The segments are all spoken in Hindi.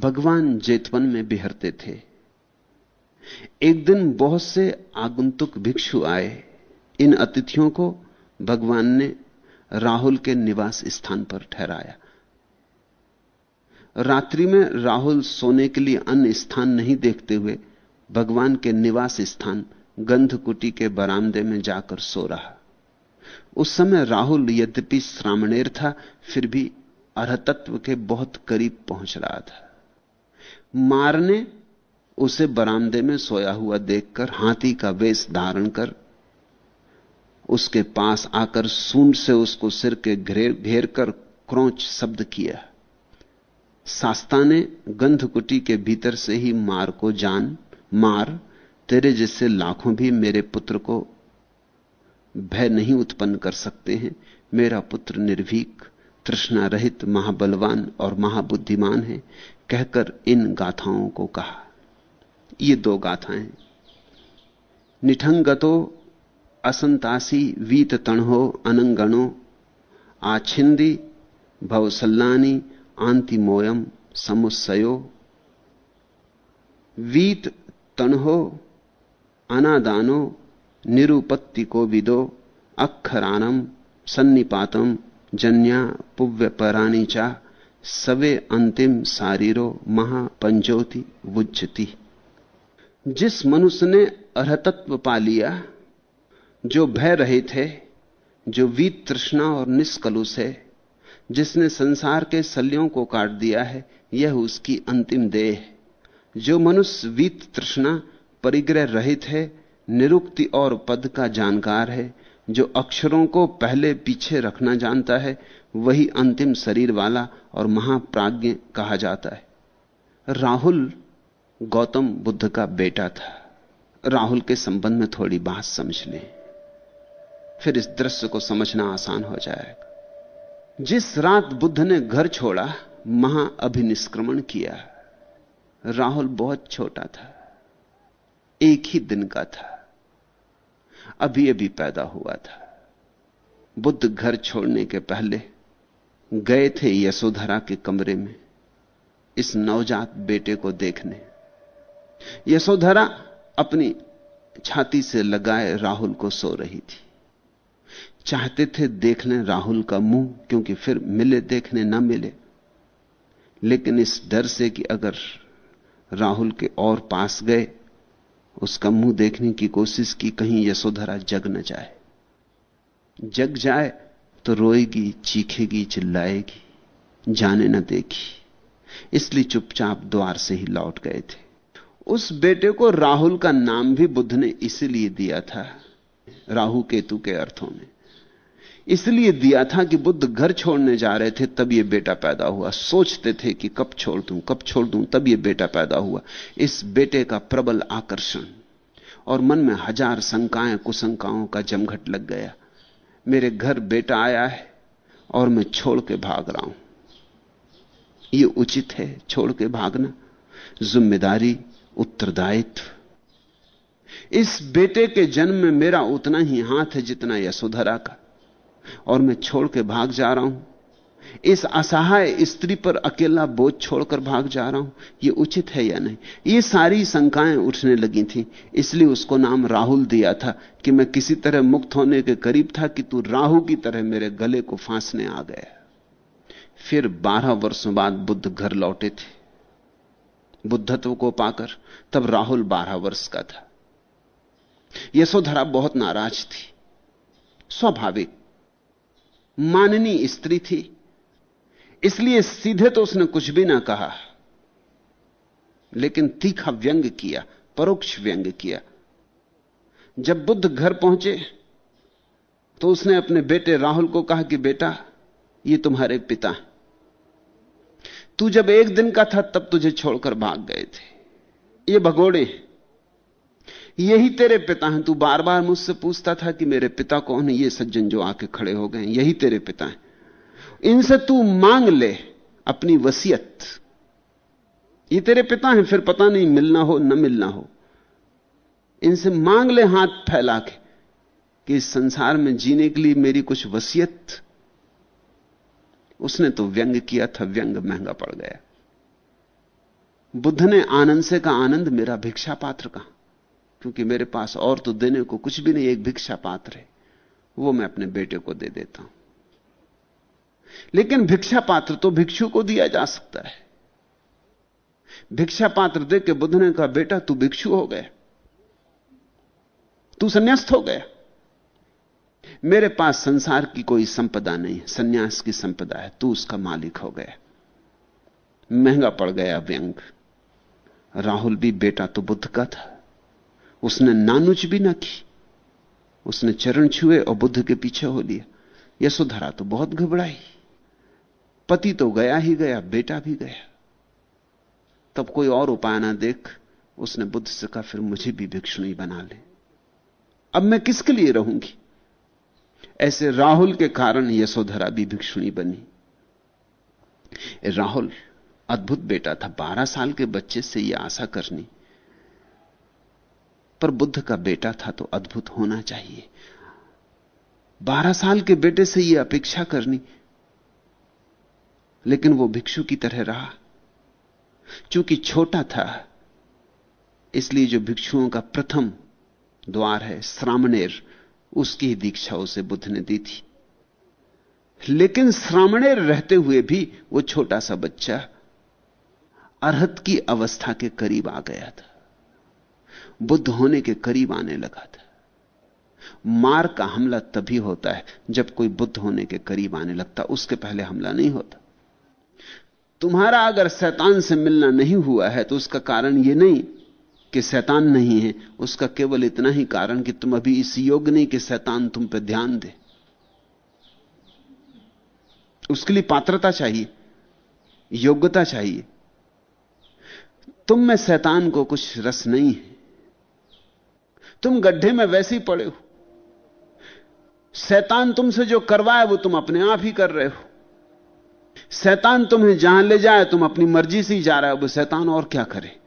भगवान जेतवन में बिहरते थे। एक दिन बहुत से आगंतुक भिक्षु आए। इन अतिथियों को भगवान ने राहुल के निवास स्थान पर ठहराया। रात्रि में राहुल सोने के लिए अन्य स्थान नहीं देखते हुए भगवान के निवास स्थान गंधकुटी के बरामदे में जाकर सो रहा। उस समय राहुल यद्यपि श्रामणेर था, फिर भी अरहतत्व के बहुत करीब पहुंच रहा था। मार ने उसे बरामदे में सोया हुआ देखकर हाथी का वेश धारण कर उसके पास आकर सूंड से उसको सिर के घेर कर क्रोंच शब्द किया। शास्ता ने गंधकुटी के भीतर से ही मार को जान, मार, तेरे जैसे लाखों भी मेरे पुत्र को भय नहीं उत्पन्न कर सकते हैं। मेरा पुत्र निर्भीक, तृष्णा रहित, महाबलवान और महाबुद्धिमान है, कहकर इन गाथाओं को कहा। ये दो गाथाएं। निठंगतो असंतासी वीत तणहो अनंगणो आछिंदी भवसल्लानी आंतिमोयम समुस्सयो। वीत तणहो अनादानो निरुपत्ति को विदो अक्षराणम सन्निपातम जन्या पुव्य पराणी चा सवे अंतिम शारीरो महापंजोति वुज्जति। जिस मनुष्य ने अरहतत्व पा लिया, जो भय रहित है, जो वीत तृष्णा और निष्कलुष है, जिसने संसार के शल्यों को काट दिया है, यह उसकी अंतिम देह है। जो मनुष्य वीत तृष्णा परिग्रह रहित है, निरुक्ति और पद का जानकार है, जो अक्षरों को पहले पीछे रखना जानता है, वही अंतिम शरीर वाला और महाप्राज्ञ कहा जाता है। राहुल गौतम बुद्ध का बेटा था। राहुल के संबंध में थोड़ी बात समझ लें, फिर इस दृश्य को समझना आसान हो जाएगा। जिस रात बुद्ध ने घर छोड़ा, महाअभिनिष्क्रमण किया, राहुल बहुत छोटा था, एक ही दिन का था, अभी अभी पैदा हुआ था। बुद्ध घर छोड़ने के पहले गए थे यशोधरा के कमरे में इस नवजात बेटे को देखने। यशोधरा अपनी छाती से लगाए राहुल को सो रही थी। चाहते थे देख लें राहुल का मुंह, क्योंकि फिर मिले देखने ना मिले, लेकिन इस डर से कि अगर राहुल के और पास गए, उसका मुंह देखने की कोशिश की, कहीं यशोधरा जग न जाए। जग जाए तो रोएगी, चीखेगी, चिल्लाएगी, जाने न देगी। इसलिए चुपचाप द्वार से ही लौट गए थे। उस बेटे को राहुल का नाम भी बुद्ध ने इसीलिए दिया था, राहु केतु के अर्थों में इसलिए दिया था कि बुद्ध घर छोड़ने जा रहे थे, तब यह बेटा पैदा हुआ। सोचते थे कि कब छोड़ दूं, कब छोड़ दूं, तब यह बेटा पैदा हुआ। इस बेटे का प्रबल आकर्षण और मन में हजार शंकाएं कुशंकाओं का जमघट लग गया। मेरे घर बेटा आया है और मैं छोड़ के भाग रहा हूं। यह उचित है छोड़ के भागना? जिम्मेदारी, उत्तरदायित्व। इस बेटे के जन्म में मेरा उतना ही हाथ है जितना यशोधरा का, और मैं छोड़ के भाग जा रहा हूं। इस असहाय स्त्री पर अकेला बोझ छोड़कर भाग जा रहा हूं, यह उचित है या नहीं? ये सारी शंकाएं उठने लगी थी। इसलिए उसको नाम राहुल दिया था कि मैं किसी तरह मुक्त होने के करीब था कि तू राहु की तरह मेरे गले को फांसने आ गया। फिर 12 वर्षों बाद बुद्ध घर लौटे थे बुद्धत्व को पाकर। तब राहुल 12 वर्ष का था। यशोधरा बहुत नाराज थी। स्वाभाविक, माननीय स्त्री थी, इसलिए सीधे तो उसने कुछ भी ना कहा, लेकिन तीखा व्यंग किया, परोक्ष व्यंग किया। जब बुद्ध घर पहुंचे तो उसने अपने बेटे राहुल को कहा कि बेटा, ये तुम्हारे पिता हैं। तू जब 1 दिन का था तब तुझे छोड़कर भाग गए थे। ये भगोड़े, यही तेरे पिता हैं। तू बार बार मुझसे पूछता था कि मेरे पिता कौन है। ये सज्जन जो आके खड़े हो गए, यही तेरे पिता हैं। इनसे तू मांग ले अपनी वसीयत। ये तेरे पिता हैं, फिर पता नहीं मिलना हो न मिलना हो। इनसे मांग ले हाथ फैला के कि इस संसार में जीने के लिए मेरी कुछ वसीयत। उसने तो व्यंग किया था, व्यंग महंगा पड़ गया। बुद्ध ने आनंद से कहा, आनंद मेरा भिक्षा पात्र कहां, क्योंकि मेरे पास और तो देने को कुछ भी नहीं, एक भिक्षा पात्र है, वो मैं अपने बेटे को दे देता हूं। लेकिन भिक्षा पात्र तो भिक्षु को दिया जा सकता है। भिक्षा पात्र दे के बुद्ध ने कहा, बेटा तू भिक्षु हो गया, तू संन्यास्त हो गया। मेरे पास संसार की कोई संपदा नहीं है, संन्यास की संपदा है, तू उसका मालिक हो गया। महंगा पड़ गया व्यंग। राहुल भी बेटा तो बुद्ध का था, उसने नानुच भी ना की, उसने चरण छुए और बुद्ध के पीछे हो लिया। यशोधरा तो बहुत घबराई, पति तो गया ही गया, बेटा भी गया। तब कोई और उपाय ना देख उसने बुद्ध से कहा, फिर मुझे भी भिक्षुणी बना ले, अब मैं किसके लिए रहूंगी। ऐसे राहुल के कारण यशोधरा भी भिक्षुणी बनी। राहुल अद्भुत बेटा था, 12 साल के बच्चे से यह आशा करनी, पर बुद्ध का बेटा था तो अद्भुत होना चाहिए। 12 साल के बेटे से यह अपेक्षा करनी, लेकिन वो भिक्षु की तरह रहा। चूंकि छोटा था, इसलिए जो भिक्षुओं का प्रथम द्वार है श्रामणेर, उसकी ही दीक्षा उसे बुद्ध ने दी थी। लेकिन श्रामणेर रहते हुए भी वो छोटा सा बच्चा अरहत की अवस्था के करीब आ गया था, बुद्ध होने के करीब आने लगा था। मार का हमला तभी होता है जब कोई बुद्ध होने के करीब आने लगता, उसके पहले हमला नहीं होता। तुम्हारा अगर शैतान से मिलना नहीं हुआ है तो उसका कारण यह नहीं कि शैतान नहीं है, उसका केवल इतना ही कारण कि तुम अभी इस योग्य नहीं कि शैतान तुम पर ध्यान दे। उसके लिए पात्रता चाहिए, योग्यता चाहिए। तुम में शैतान को कुछ रस नहीं है, तुम गड्ढे में वैसे ही पड़े हो। शैतान तुमसे जो करवाए वो तुम अपने आप ही कर रहे हो। शैतान तुम्हें जहां ले जाए तुम अपनी मर्जी से ही जा रहे हो, वो शैतान और क्या करे,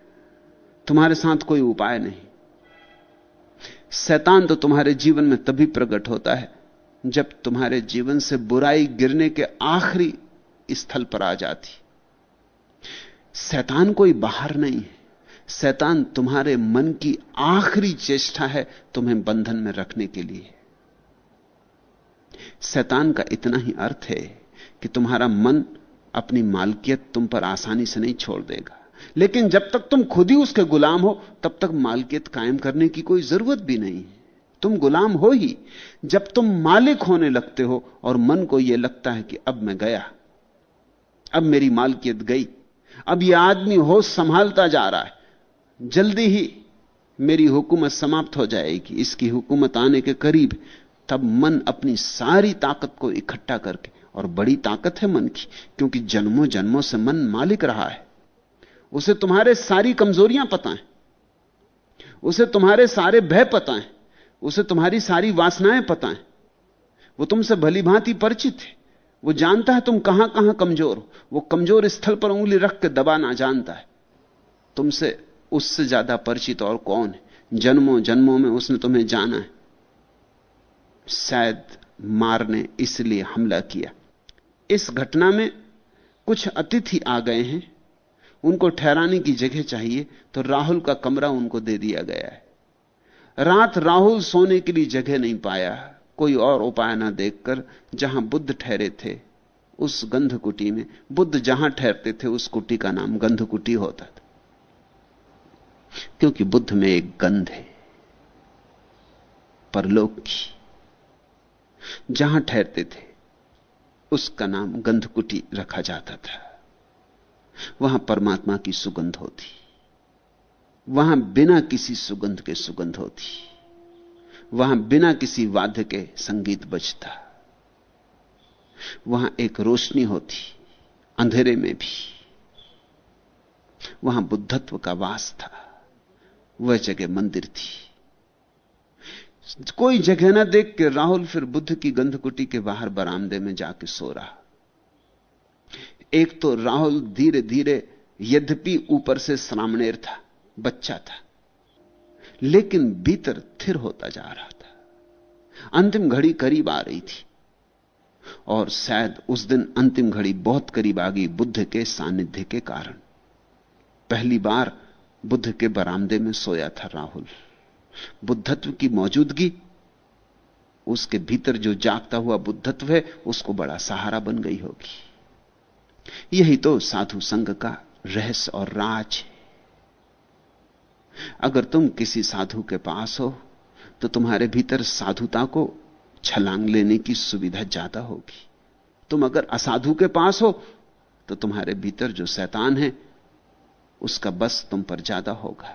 तुम्हारे साथ कोई उपाय नहीं। शैतान तो तुम्हारे जीवन में तभी प्रकट होता है जब तुम्हारे जीवन से बुराई गिरने के आखिरी स्थल पर आ जाती। शैतान कोई बाहर नहीं है, शैतान तुम्हारे मन की आखिरी चेष्टा है तुम्हें बंधन में रखने के लिए। शैतान का इतना ही अर्थ है कि तुम्हारा मन अपनी मालकियत तुम पर आसानी से नहीं छोड़ देगा, लेकिन जब तक तुम खुद ही उसके गुलाम हो तब तक मालकियत कायम करने की कोई जरूरत भी नहीं है। तुम गुलाम हो ही जब तुम मालिक होने लगते हो और मन को यह लगता है कि अब मैं गया, अब मेरी मालकियत गई, अब यह आदमी होश संभालता जा रहा है, जल्दी ही मेरी हुकूमत समाप्त हो जाएगी, इसकी हुकूमत आने के करीब। तब मन अपनी सारी ताकत को इकट्ठा करके, और बड़ी ताकत है मन की, क्योंकि जन्मों जन्मों से मन मालिक रहा है, उसे तुम्हारे सारी कमजोरियां पता हैं, उसे तुम्हारे सारे भय पता हैं, उसे तुम्हारी सारी वासनाएं पता हैं, वो तुमसे भली भांति परिचित है। वो जानता है तुम कहां कहां कमजोर हो, वो कमजोर स्थल पर उंगली रख के दबाना जानता है। तुमसे उससे ज्यादा परिचित और कौन है? जन्मों जन्मों में उसने तुम्हें जाना है। शायद मारने इसलिए हमला किया। इस घटना में कुछ अतिथि आ गए हैं, उनको ठहराने की जगह चाहिए, तो राहुल का कमरा उनको दे दिया गया है। रात राहुल सोने के लिए जगह नहीं पाया, कोई और उपाय ना देखकर जहां बुद्ध ठहरे थे उस गंधकुटी में, बुद्ध जहां ठहरते थे उस कुटी का नाम गंधकुटी होता था, क्योंकि बुद्ध में एक गंध है परलोक की। जहां ठहरते थे उसका नाम गंधकुटी रखा जाता था। वहां परमात्मा की सुगंध होती, वहां बिना किसी सुगंध के सुगंध होती, वहां बिना किसी वाद्य के संगीत बजता, वहां एक रोशनी होती अंधेरे में भी, वहां बुद्धत्व का वास था। वह जगह मंदिर थी। कोई जगह ना देख के राहुल फिर बुद्ध की गंधकुटी के बाहर बरामदे में जाके सो रहा। एक तो राहुल धीरे धीरे, यद्यपि ऊपर से श्रामणेर था, बच्चा था, लेकिन भीतर थिर होता जा रहा था। अंतिम घड़ी करीब आ रही थी और शायद उस दिन अंतिम घड़ी बहुत करीब आ गई बुद्ध के सानिध्य के कारण। पहली बार बुद्ध के बरामदे में सोया था राहुल। बुद्धत्व की मौजूदगी, उसके भीतर जो जागता हुआ बुद्धत्व है, उसको बड़ा सहारा बन गई होगी। यही तो साधु संग का रहस्य और राज है। अगर तुम किसी साधु के पास हो तो तुम्हारे भीतर साधुता को छलांग लेने की सुविधा ज्यादा होगी। तुम अगर असाधु के पास हो तो तुम्हारे भीतर जो शैतान है उसका बस तुम पर ज्यादा होगा,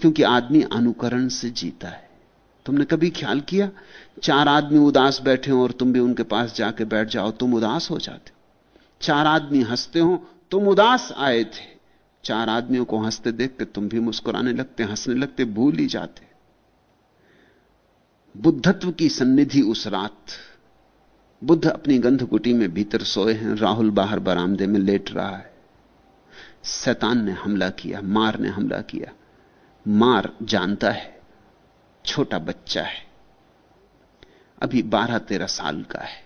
क्योंकि आदमी अनुकरण से जीता है। तुमने कभी ख्याल किया, 4 आदमी उदास बैठे हो और तुम भी उनके पास जाके बैठ जाओ, तुम उदास हो जाते हो। 4 आदमी हंसते हो, तुम उदास आए थे, 4 आदमियों को हंसते देख के तुम भी मुस्कुराने लगते, हंसने लगते, भूल ही जाते। बुद्धत्व की सन्निधि उस रात, बुद्ध अपनी गंधकुटी में भीतर सोए हैं, राहुल बाहर बरामदे में लेट रहा है। शैतान ने हमला किया, मार ने हमला किया। मार जानता है, छोटा बच्चा है, अभी 12-13 साल का है।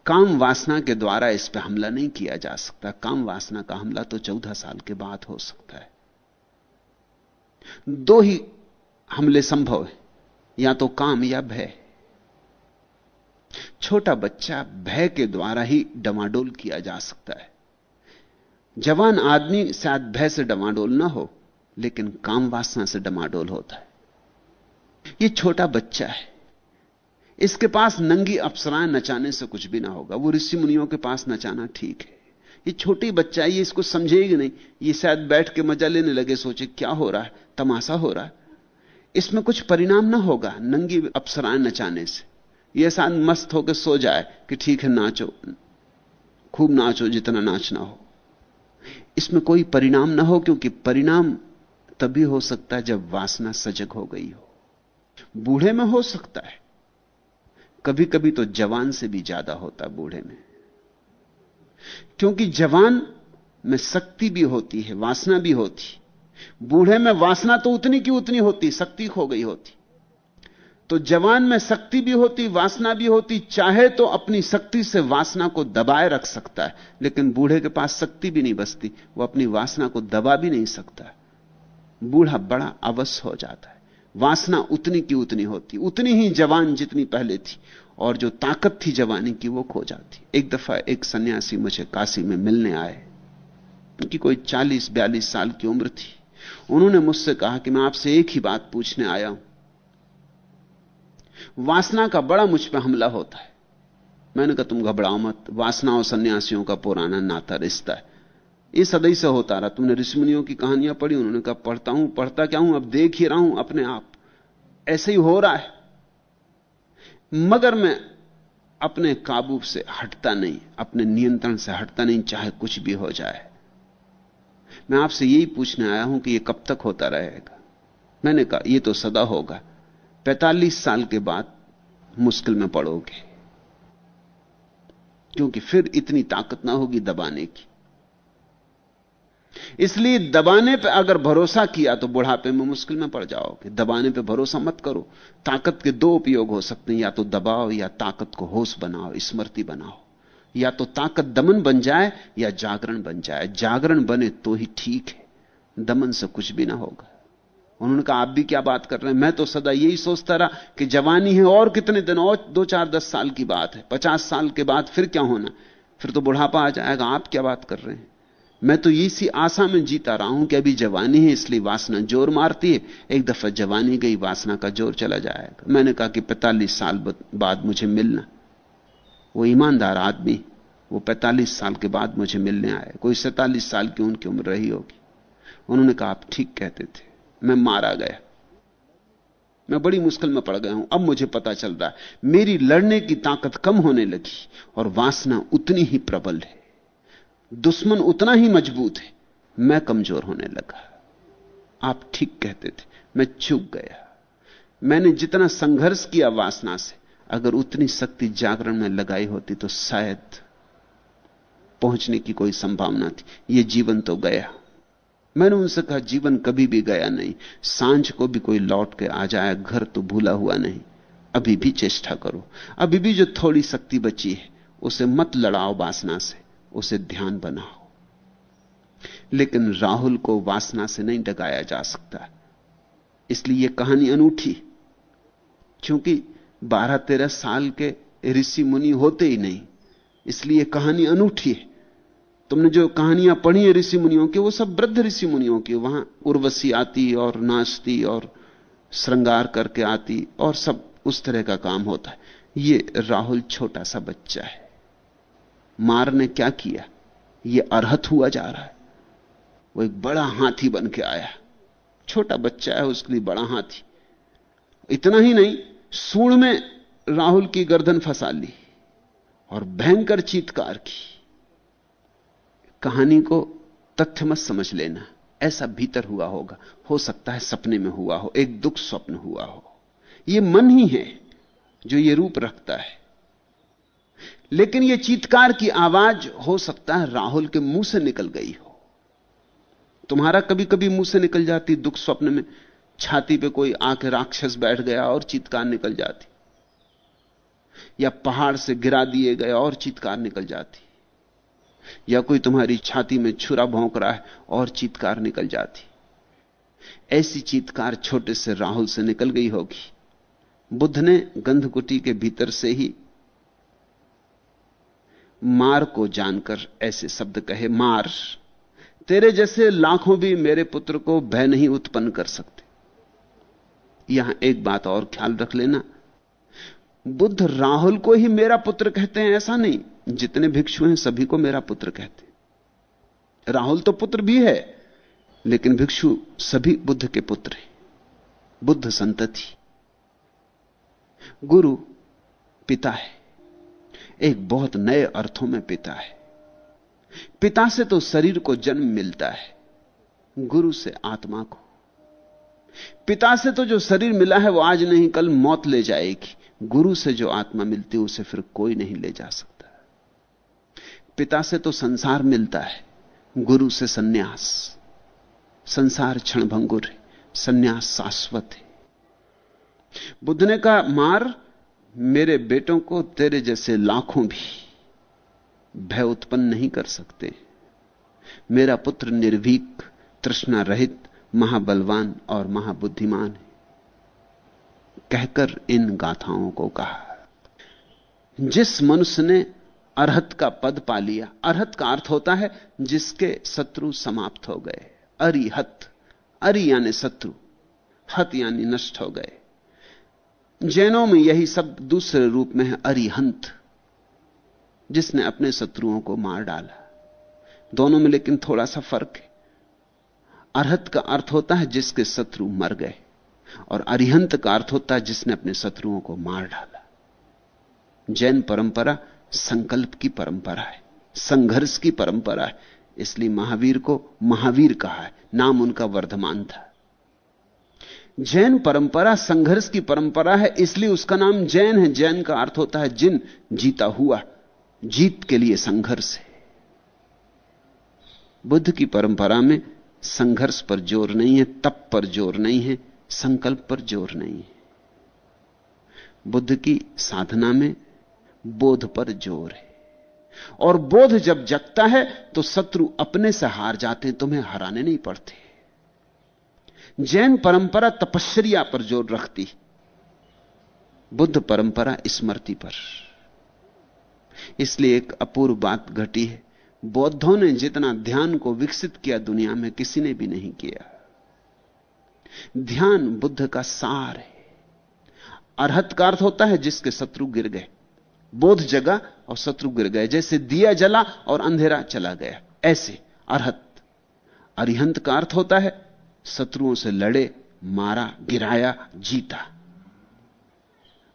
काम वासना के द्वारा इस पर हमला नहीं किया जा सकता। काम वासना का हमला तो 14 साल के बाद हो सकता है। 2 ही हमले संभव है, या तो काम या भय। छोटा बच्चा भय के द्वारा ही डमाडोल किया जा सकता है। जवान आदमी शायद भय से डमाडोल ना हो, लेकिन काम वासना से डमाडोल होता है। यह छोटा बच्चा है, इसके पास नंगी अप्सराएं नचाने से कुछ भी ना होगा। वो ऋषि मुनियों के पास नचाना ठीक है। ये छोटी बच्चा है, ये इसको समझेगी नहीं। ये शायद बैठ के मजा लेने लगे, सोचे क्या हो रहा है, तमाशा हो रहा है, इसमें कुछ परिणाम ना होगा नंगी अप्सराएं नचाने से। ये शायद मस्त होकर सो जाए कि ठीक है, नाचो, खूब नाचो, जितना नाचना हो। इसमें कोई परिणाम ना हो, क्योंकि परिणाम तभी हो सकता है जब वासना सजग हो गई हो। बूढ़े में हो सकता है, कभी कभी तो जवान से भी ज्यादा होता है बूढ़े में, क्योंकि जवान में शक्ति भी होती है, वासना भी होती। बूढ़े में वासना तो उतनी की उतनी होती, शक्ति खो गई होती। तो जवान में शक्ति भी होती, वासना भी होती, चाहे तो अपनी शक्ति से वासना को दबाए रख सकता है। लेकिन बूढ़े के पास शक्ति भी नहीं बचती, वो अपनी वासना को दबा भी नहीं सकता। बूढ़ा बड़ा अवश्य हो जाता है। वासना उतनी की उतनी होती, उतनी ही जवान जितनी पहले थी, और जो ताकत थी जवानी की वो खो जाती। एक दफा एक सन्यासी मुझे काशी में मिलने आए, उनकी कोई 40-42 साल की उम्र थी। उन्होंने मुझसे कहा कि मैं आपसे एक ही बात पूछने आया हूं, वासना का बड़ा मुझ पर हमला होता है। मैंने कहा तुम घबराओ मत, वासना और सन्यासियों का पुराना नाता रिश्ता है, ये सदैव से होता रहा। तुमने ऋषि मुनियों की कहानियां पढ़ी? उन्होंने कहा पढ़ता हूं, पढ़ता क्या हूं, अब देख ही रहा हूं अपने आप, ऐसे ही हो रहा है। मगर मैं अपने काबू से हटता नहीं, अपने नियंत्रण से हटता नहीं, चाहे कुछ भी हो जाए। मैं आपसे यही पूछने आया हूं कि यह कब तक होता रहेगा? मैंने कहा यह तो सदा होगा, 45 साल के बाद मुश्किल में पड़ोगे, क्योंकि फिर इतनी ताकत ना होगी दबाने की। इसलिए दबाने पे अगर भरोसा किया तो बुढ़ापे में मुश्किल में पड़ जाओगे। दबाने पे भरोसा मत करो। ताकत के 2 उपयोग हो सकते हैं, या तो दबाओ या ताकत को होश बनाओ, स्मृति बनाओ। या तो ताकत दमन बन जाए या जागरण बन जाए। जागरण बने तो ही ठीक है, दमन से कुछ भी ना होगा। उन्होंने कहा आप भी क्या बात कर रहे हैं? मैं तो सदा यही सोचता रहा कि जवानी है और कितने दिन, और 2-4-10 साल की बात है, 50 साल के बाद फिर क्या होना, फिर तो बुढ़ापा आ जाएगा। आप क्या बात कर रहे हैं? मैं तो इसी आशा में जीता रहा हूं कि अभी जवानी है इसलिए वासना जोर मारती है, एक दफा जवानी गई वासना का जोर चला जाएगा। मैंने कहा कि 45 साल बाद मुझे मिलना। वो ईमानदार आदमी, वो 45 साल के बाद मुझे मिलने आए। कोई 47 साल की उनकी उम्र रही होगी। उन्होंने कहा आप ठीक कहते थे, मैं मारा गया, मैं बड़ी मुश्किल में पड़ गया हूं। अब मुझे पता चल रहा है मेरी लड़ने की ताकत कम होने लगी और वासना उतनी ही प्रबल है, दुश्मन उतना ही मजबूत है, मैं कमजोर होने लगा। आप ठीक कहते थे, मैं चूक गया। मैंने जितना संघर्ष किया वासना से, अगर उतनी शक्ति जागरण में लगाई होती तो शायद पहुंचने की कोई संभावना थी। यह जीवन तो गया। मैंने उनसे कहा जीवन कभी भी गया नहीं, सांझ को भी कोई लौट के आ जाए, घर तो भूला हुआ नहीं। अभी भी चेष्टा करो, अभी भी जो थोड़ी शक्ति बची है उसे मत लड़ाओ वासना से, उसे ध्यान बनाओ। लेकिन राहुल को वासना से नहीं डगाया जा सकता। इसलिए यह कहानी अनूठी, क्योंकि 12-13 साल के ऋषि मुनि होते ही नहीं, इसलिए कहानी अनूठी है। तुमने जो कहानियां पढ़ी है ऋषि मुनियों की, वो सब वृद्ध ऋषि मुनियों की। वहां उर्वशी आती और नाचती और श्रृंगार करके आती और सब उस तरह का काम होता है। ये राहुल छोटा सा बच्चा है। मार ने क्या किया? ये अरहत हुआ जा रहा है। वो एक बड़ा हाथी बन के आया। छोटा बच्चा है, उसके लिए बड़ा हाथी। इतना ही नहीं, सूंड में राहुल की गर्दन फंसा ली और भयंकर चीत्कार की। कहानी को तथ्य मत समझ लेना, ऐसा भीतर हुआ होगा। हो सकता है सपने में हुआ हो, एक दुख स्वप्न हुआ हो। यह मन ही है जो यह रूप रखता है। लेकिन यह चीत्कार की आवाज हो सकता है राहुल के मुंह से निकल गई हो। तुम्हारा कभी कभी मुंह से निकल जाती दुख स्वप्न में, छाती पे कोई आके राक्षस बैठ गया और चीत्कार निकल जाती, या पहाड़ से गिरा दिए गए और चीत्कार निकल जाती, या कोई तुम्हारी छाती में छुरा भौंक रहा है और चीत्कार निकल जाती। ऐसी चीत्कार छोटे से राहुल से निकल गई होगी। बुद्ध ने गंधकुटी के भीतर से ही मार को जानकर ऐसे शब्द कहे, मार, तेरे जैसे लाखों भी मेरे पुत्र को भय नहीं उत्पन्न कर सकते। यहां एक बात और ख्याल रख लेना, बुद्ध राहुल को ही मेरा पुत्र कहते हैं ऐसा नहीं। जितने भिक्षु हैं सभी को मेरा पुत्र कहते हैं। राहुल तो पुत्र भी है, लेकिन भिक्षु सभी बुद्ध के पुत्र हैं, बुद्ध संतति। गुरु पिता है, एक बहुत नए अर्थों में पिता है। पिता से तो शरीर को जन्म मिलता है, गुरु से आत्मा को। पिता से तो जो शरीर मिला है वो आज नहीं कल मौत ले जाएगी। गुरु से जो आत्मा मिलती है उसे फिर कोई नहीं ले जा सकता। पिता से तो संसार मिलता है, गुरु से सन्यास। संसार क्षणभंगुर है, सन्यास शाश्वत है। बुद्ध ने कहा, मार, मेरे बेटों को तेरे जैसे लाखों भी भय उत्पन्न नहीं कर सकते। मेरा पुत्र निर्भीक, तृष्णा रहित, महाबलवान और महाबुद्धिमान है। कहकर इन गाथाओं को कहा। जिस मनुष्य ने अरहत का पद पा लिया, अरहत का अर्थ होता है जिसके शत्रु समाप्त हो गए। अरिहत, अरि यानी शत्रु, हत यानी नष्ट हो गए। जैनों में यही शब्द दूसरे रूप में है, अरिहंत, जिसने अपने शत्रुओं को मार डाला। दोनों में लेकिन थोड़ा सा फर्क है। अरहत का अर्थ होता है जिसके शत्रु मर गए, और अरिहंत का अर्थ होता है जिसने अपने शत्रुओं को मार डाला। जैन परंपरा संकल्प की परंपरा है, संघर्ष की परंपरा है। इसलिए महावीर को महावीर कहा है, नाम उनका वर्धमान था। जैन परंपरा संघर्ष की परंपरा है, इसलिए उसका नाम जैन है। जैन का अर्थ होता है जिन, जीता हुआ, जीत के लिए संघर्ष है। बुद्ध की परंपरा में संघर्ष पर जोर नहीं है, तप पर जोर नहीं है, संकल्प पर जोर नहीं है। बुद्ध की साधना में बोध पर जोर है, और बोध जब जगता है तो शत्रु अपने से हार जाते हैं, तुम्हें हराने नहीं पड़ते। जैन परंपरा तपश्चर्या पर जोर रखती, बुद्ध परंपरा स्मृति पर। इसलिए एक अपूर्व बात घटी है, बौद्धों ने जितना ध्यान को विकसित किया दुनिया में किसी ने भी नहीं किया। ध्यान बुद्ध का सार है। अरहत का अर्थ होता है जिसके शत्रु गिर गए, बोध जगा और शत्रु गिर गए, जैसे दिया जला और अंधेरा चला गया, ऐसे अरहत। अरिहंत का अर्थ होता है शत्रुओं से लड़े, मारा, गिराया, जीता।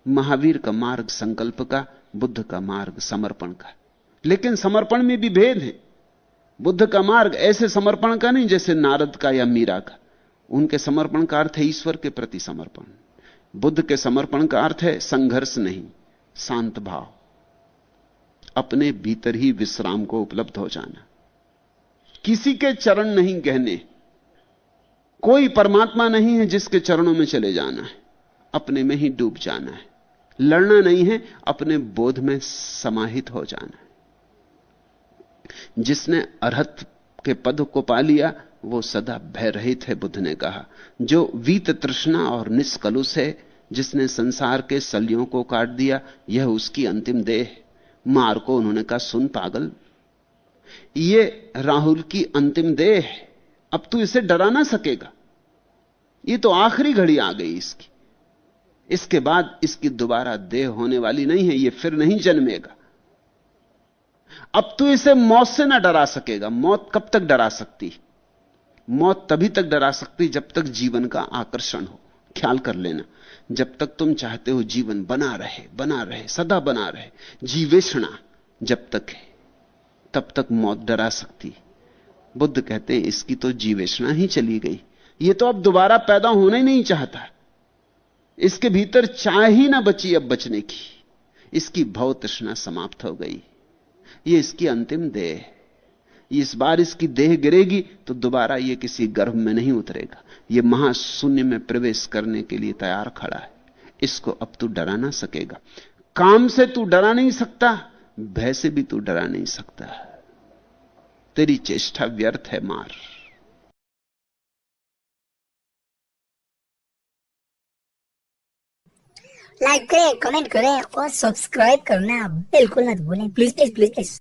महावीर का मार्ग संकल्प का, बुद्ध का मार्ग समर्पण का। लेकिन समर्पण में भी भेद है। बुद्ध का मार्ग ऐसे समर्पण का नहीं जैसे नारद का या मीरा का। उनके समर्पण का अर्थ है ईश्वर के प्रति समर्पण। बुद्ध के समर्पण का अर्थ है संघर्ष नहीं, शांत भाव, अपने भीतर ही विश्राम को उपलब्ध हो जाना, किसी के चरण नहीं गहने। कोई परमात्मा नहीं है जिसके चरणों में चले जाना है, अपने में ही डूब जाना है। लड़ना नहीं है, अपने बोध में समाहित हो जाना है। जिसने अरहत के पद को पा लिया वो सदा भय रहित है। बुद्ध ने कहा, जो वीत तृष्णा और निष्कलुष है, जिसने संसार के सलियों को काट दिया, यह उसकी अंतिम देह। मार को उन्होंने कहा, सुन पागल, ये राहुल की अंतिम देह है, अब तू इसे डरा ना सकेगा। ये तो आखिरी घड़ी आ गई इसकी, इसके बाद इसकी दोबारा देह होने वाली नहीं है, ये फिर नहीं जन्मेगा। अब तू इसे मौत से ना डरा सकेगा। मौत कब तक डरा सकती? मौत तभी तक डरा सकती जब तक जीवन का आकर्षण हो। ख्याल कर लेना, जब तक तुम चाहते हो जीवन बना रहे, सदा बना रहे, जीवेषणा जब तक है, तब तक मौत डरा सकती। बुद्ध कहते हैं इसकी तो जीवेषणा ही चली गई, ये तो अब दोबारा पैदा होना ही नहीं चाहता। इसके भीतर चाह ही ना बची अब बचने की। इसकी भव तृष्णा समाप्त हो गई। ये इसकी अंतिम देह है। इस बार इसकी देह गिरेगी तो दोबारा ये किसी गर्भ में नहीं उतरेगा। ये महाशून्य में प्रवेश करने के लिए तैयार खड़ा है। इसको अब तू डरा ना सकेगा। काम से तू डरा नहीं सकता, भय से भी तू डरा नहीं सकता। तेरी चेष्टा व्यर्थ है। मार। लाइक करें, कमेंट करें और सब्सक्राइब करना बिल्कुल मत भूलें। Please please please please.